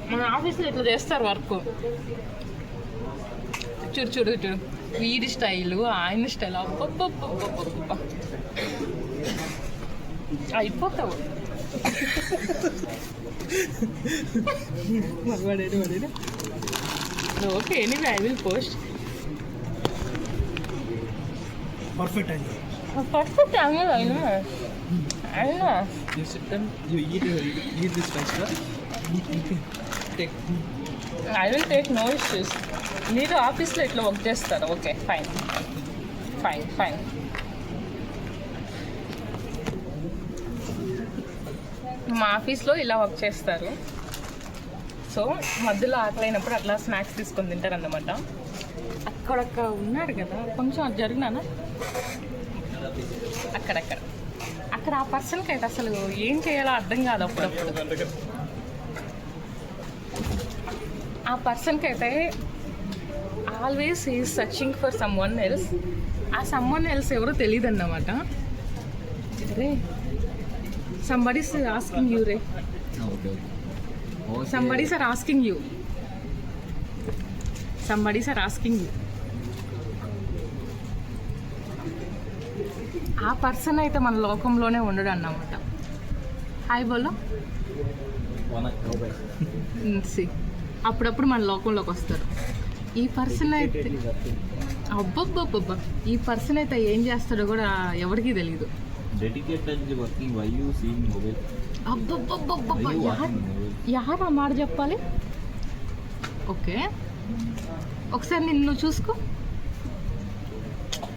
మన ఆఫీస్లో ఇట్లా చేస్తారు వర్క్. చూడు చూడు చూడు, వీడి స్టైలు ఆయన స్టైల్, అబ్బబ్బబ్బబ్బబ్బబ్బ అయిపోతావు. వాడేడు okay, anyway I will post. Perfect అయింది. పర్ఫెక్ట్ అంగదు అయినా అయినా You sit and you eat this rice, right? Take. I will take no issues. మీరు ఆఫీస్లో ఇట్లా వర్క్ చేస్తారు, ఓకే ఫైన్ ఫైన్ ఫైన్. మా ఆఫీస్లో ఇలా వర్క్ చేస్తారు. సో మధ్యలో ఆకలైనప్పుడు అట్లా స్నాక్స్ తీసుకొని తింటారన్నమాట. అక్కడక్కడ ఉన్నాడు కదా, కొంచెం అది జరిగినానా అక్కడక్కడ అక్కడ ఆ పర్సన్కి అయితే అసలు ఏం చేయాలో అర్థం కాదు అప్పుడప్పుడు. ఆ పర్సన్కి అయితే always is searching for someone else. ఆ సమ్ వన్ ఎల్స్ ఎవరో తెలియదు అన్నమాట. Ray somebody's asking you ray, somebody's are asking you, somebody's are asking you. ఆ పర్సన్ అయితే మన లోకంలోనే ఉండడు అన్నమాట. హాయ్ బోలో అప్పుడప్పుడు మన లోకంలోకి వస్తారు. ఈ పర్సన్ అయితే అబ్బబ్బబ్బబ్బా, ఈ పర్సన్ అయితే ఏం చేస్తాడో కూడా ఎవరికీ తెలియదు. అబ్బబ్బబ్బబ్బా, యారా మాట చెప్పాలి. ఓకే ఒకసారి నిన్ను చూసుకో.